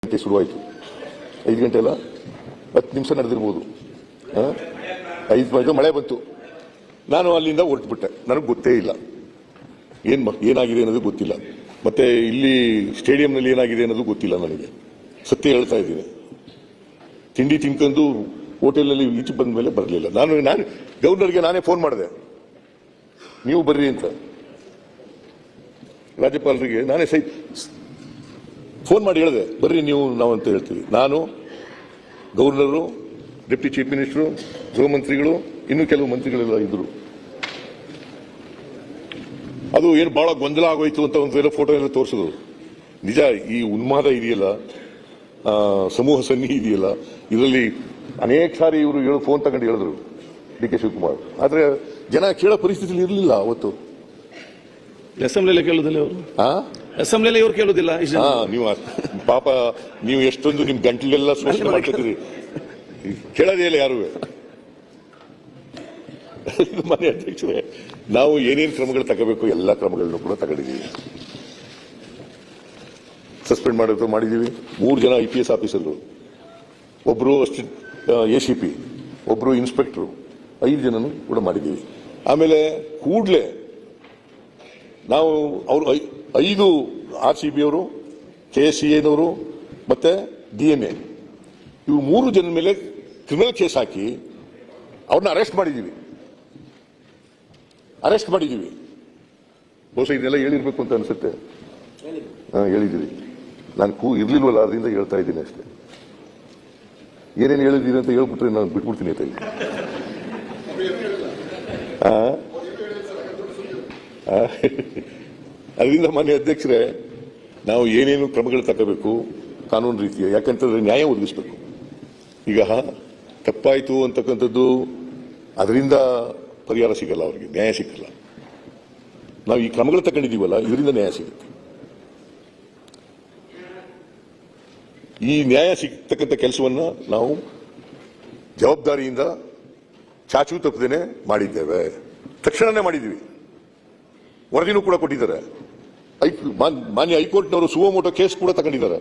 ಗಂಟೆ ಶುರುವಾಯಿತು. 5 ಗಂಟೆ ಅಲ್ಲ 10 ನಿಮಿಷ ನಡೆದಿರ್ಬೋದು. 5 ಮಳೆ ಬಂತು. ನಾನು ಅಲ್ಲಿಂದ ಹೊರಟುಬಿಟ್ಟೆ. ನನಗೆ ಗೊತ್ತೇ ಇಲ್ಲ ಏನಾಗಿದೆ ಅನ್ನೋದು ಗೊತ್ತಿಲ್ಲ. ಮತ್ತೆ ಇಲ್ಲಿ ಸ್ಟೇಡಿಯಂನಲ್ಲಿ ಏನಾಗಿದೆ ಅನ್ನೋದು ಗೊತ್ತಿಲ್ಲ ನನಗೆ. ಸತ್ಯ ಹೇಳ್ತಾ ಇದ್ದೀನಿ. ತಿಂಡಿ ತಿನ್ಕೊಂಡು ಹೋಟೆಲ್ನಲ್ಲಿ ಈಚೆ ಬಂದ ಮೇಲೆ ಬರಲಿಲ್ಲ. ನಾನು ಗವರ್ನರ್ಗೆ ನಾನೇ ಫೋನ್ ಮಾಡಿದೆ, ನೀವು ಬರ್ರಿ ಅಂತ. ರಾಜ್ಯಪಾಲರಿಗೆ ನಾನೇ ಫೋನ್ ಮಾಡಿ ಹೇಳಿದೆ, ಬರ್ರಿ ನೀವು ನಾವು ಅಂತ ಹೇಳ್ತೀವಿ. ನಾನು, ಗವರ್ನರು, ಡೆಪ್ಟಿ ಚೀಫ್ ಮಿನಿಸ್ಟರು, ಗೃಹ ಮಂತ್ರಿಗಳು, ಇನ್ನೂ ಕೆಲವು ಮಂತ್ರಿಗಳೆಲ್ಲ ಇದ್ರು. ಅದು ಏನು ಬಹಳ ಗೊಂದಲ ಆಗೋಯ್ತು ಅಂತ ಒಂದೆಲ್ಲ ಫೋಟೋ ಎಲ್ಲ ತೋರಿಸಿದ್ರು. ನಿಜ, ಈ ಉನ್ಮಾದ ಇದೆಯಲ್ಲ, ಸಮೂಹ ಸನ್ನಿ ಇದೆಯಲ್ಲ, ಇದರಲ್ಲಿ ಅನೇಕ ಸಾರಿ ಇವರು ಫೋನ್ ತಗೊಂಡು ಹೇಳಿದ್ರು ಡಿ ಕೆ ಶಿವಕುಮಾರ್. ಆದ್ರೆ ಜನ ಕೇಳೋ ಪರಿಸ್ಥಿತಿಯಲ್ಲಿ ಇರಲಿಲ್ಲ ಅವತ್ತು. ಅಸೆಂಬ್ಲಿಯಲ್ಲಿ ಕೇಳುದಿಲ್ಲ ಅವರು. ಅಸೆಂಬ್ಲಿಯಲ್ಲಿ ಇವ್ರು ಕೇಳುದಿಲ್ಲ. ನೀವು ಪಾಪ ನೀವು ಎಷ್ಟೊಂದು ನಿಮ್ ಗಂಟಲೆಲ್ಲ ಶೋಷಣೆ ಮಾಡ್ಕೊತೀರಿ, ಕೇಳೋದೇ ಇಲ್ಲ ಯಾರು. ಮನೆ ಅಧ್ಯಕ್ಷರೇ, ನಾವು ಏನೇನು ಕ್ರಮಗಳು ತಗೋಬೇಕು ಎಲ್ಲ ಕ್ರಮಗಳನ್ನು ಕೂಡ ತಗೊಂಡಿದ್ದೀವಿ. ಸಸ್ಪೆಂಡ್ ಮಾಡೋದು ಮಾಡಿದ್ದೀವಿ. 3 ಜನ IPS ಆಫೀಸರ್ಗಳು, ಒಬ್ರು ACP, ಒಬ್ರು ಇನ್ಸ್ಪೆಕ್ಟರ್, 5 ಜನನು ಕೂಡ ಮಾಡಿದ್ದೀವಿ. ಆಮೇಲೆ ಕೂಡಲೇ ನಾವು ಅವರು 5 RCB ಅವರು, KSCAನವರು ಮತ್ತೆ DNA, ಇವು 3 ಜನರ ಮೇಲೆ ಕ್ರಿಮಿನಲ್ ಕೇಸ್ ಹಾಕಿ ಅವ್ರನ್ನ ಅರೆಸ್ಟ್ ಮಾಡಿದ್ದೀವಿ. ಬಹುಶಃ ಇದನ್ನೆಲ್ಲ ಹೇಳಿರ್ಬೇಕು ಅಂತ ಅನ್ಸುತ್ತೆ. ಹೇಳಿದ್ದೀವಿ. ನಾನು ಇರ್ಲಿಲ್ವಲ್ಲ, ಅದರಿಂದ ಹೇಳ್ತಾ ಇದ್ದೀನಿ ಅಷ್ಟೇ. ಏನೇನು ಹೇಳಿದ್ದೀನಿ ಅಂತ ಹೇಳ್ಬಿಟ್ರೆ ನಾನು ಬಿಟ್ಬಿಡ್ತೀನಿ ಅಂತ. ಅದರಿಂದ ಮಾನ್ಯ ಅಧ್ಯಕ್ಷರೇ, ನಾವು ಏನೇನು ಕ್ರಮಗಳು ತಗೋಬೇಕು ಕಾನೂನು ರೀತಿಯ, ಯಾಕಂತಂದ್ರೆ ನ್ಯಾಯ ಒದಗಿಸ್ಬೇಕು. ಈಗ ತಪ್ಪಾಯಿತು ಅಂತಕ್ಕಂಥದ್ದು ಅದರಿಂದ ಪರಿಹಾರ ಸಿಗಲ್ಲ, ಅವರಿಗೆ ನ್ಯಾಯ ಸಿಗಲ್ಲ. ನಾವು ಈ ಕ್ರಮಗಳು ತಗೊಂಡಿದ್ದೀವಲ್ಲ, ಇದರಿಂದ ನ್ಯಾಯ ಸಿಗುತ್ತೆ. ಈ ನ್ಯಾಯ ಸಿಗ್ತಕ್ಕಂಥ ಕೆಲಸವನ್ನ ನಾವು ಜವಾಬ್ದಾರಿಯಿಂದ ಚಾಚು ತಪ್ಪದೇನೆ ಮಾಡಿದ್ದೇವೆ. ತಕ್ಷಣನೇ ಮಾಡಿದ್ದೀವಿ. ವರದಿನೂ ಕೂಡ ಕೊಟ್ಟಿದ್ದಾರೆ. ಮಾನ್ಯ ಹೈಕೋರ್ಟ್ನವರು ಸುವೋಮೋಟೋ ಕೇಸ್ ಕೂಡ ತಗೊಂಡಿದ್ದಾರೆ.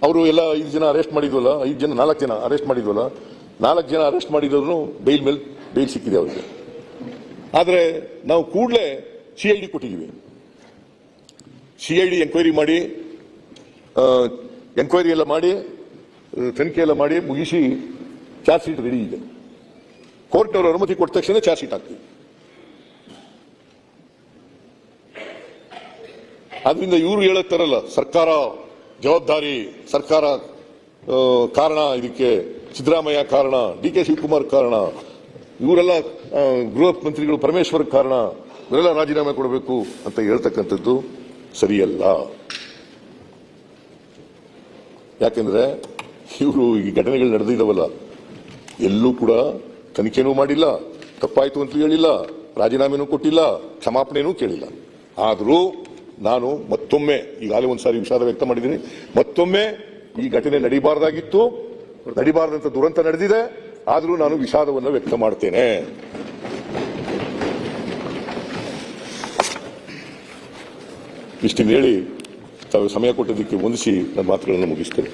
ಅವರು ಎಲ್ಲ 5 ಜನ ಅರೆಸ್ಟ್ ಮಾಡಿದ್ವಲ್ಲ, 4 ಜನ ಅರೆಸ್ಟ್ ಮಾಡಿದ್ವಲ್ಲ, 4 ಜನ ಅರೆಸ್ಟ್ ಮಾಡಿದವ್ರು ಬೇಲ್ ಸಿಕ್ಕಿದೆ ಅವರಿಗೆ. ಆದರೆ ನಾವು ಕೂಡಲೇ CID ಕೊಟ್ಟಿದ್ದೀವಿ. CID ಎಂಕ್ವೈರಿ ಎಲ್ಲ ಮಾಡಿ ತನಿಖೆ ಎಲ್ಲ ಮಾಡಿ ಮುಗಿಸಿ ಚಾರ್ಜ್ ಶೀಟ್ ರೆಡಿ ಇದೆ. ಕೋರ್ಟ್ನವರು ಅನುಮತಿ ಕೊಟ್ಟ ತಕ್ಷಣ ಚಾರ್ಜ್ ಶೀಟ್ ಹಾಕ್ತೀವಿ. ಆದ್ರಿಂದ ಇವರು ಹೇಳುತ್ತಾರಲ್ಲ, ಸರ್ಕಾರ ಜವಾಬ್ದಾರಿ, ಸರ್ಕಾರ ಕಾರಣ, ಇದಕ್ಕೆ ಸಿದ್ದರಾಮಯ್ಯ ಕಾರಣ, DK ಶಿವಕುಮಾರ್ ಕಾರಣ, ಇವರೆಲ್ಲ ಗೃಹ ಮಂತ್ರಿಗಳು ಪರಮೇಶ್ವರ್ ಕಾರಣ, ಇವರೆಲ್ಲ ರಾಜೀನಾಮೆ ಕೊಡಬೇಕು ಅಂತ ಹೇಳ್ತಕ್ಕಂಥದ್ದು ಸರಿಯಲ್ಲ. ಯಾಕೆಂದ್ರೆ ಇವರು ಈ ಘಟನೆಗಳು ನಡೆದಿದ್ದಾವಲ್ಲ, ಎಲ್ಲೂ ಕೂಡ ತನಿಖೆನೂ ಮಾಡಿಲ್ಲ, ತಪ್ಪಾಯ್ತು ಅಂತ ಹೇಳಿಲ್ಲ, ರಾಜೀನಾಮೆನೂ ಕೊಟ್ಟಿಲ್ಲ, ಕ್ಷಮಾಪಣೆನೂ ಕೇಳಿಲ್ಲ. ಆದರೂ ನಾನು ಮತ್ತೊಮ್ಮೆ, ಈಗಾಗಲೇ ಒಂದ್ಸಾರಿ ವಿಷಾದ ವ್ಯಕ್ತ ಮಾಡಿದ್ದೀನಿ, ಮತ್ತೊಮ್ಮೆ ಈ ಘಟನೆ ನಡೀಬಾರ್ದಾಗಿತ್ತು, ನಡೀಬಾರ್ದಂತ ದುರಂತ ನಡೆದಿದೆ. ಆದರೂ ನಾನು ವಿಷಾದವನ್ನು ವ್ಯಕ್ತ ಮಾಡ್ತೇನೆ. ಇಷ್ಟನ್ನು ಹೇಳಿ ತಾವು ಸಮಯ ಕೊಟ್ಟದಕ್ಕೆ ವಂದಿಸಿ ನನ್ನ ಮಾತುಗಳನ್ನು ಮುಗಿಸ್ತೇನೆ.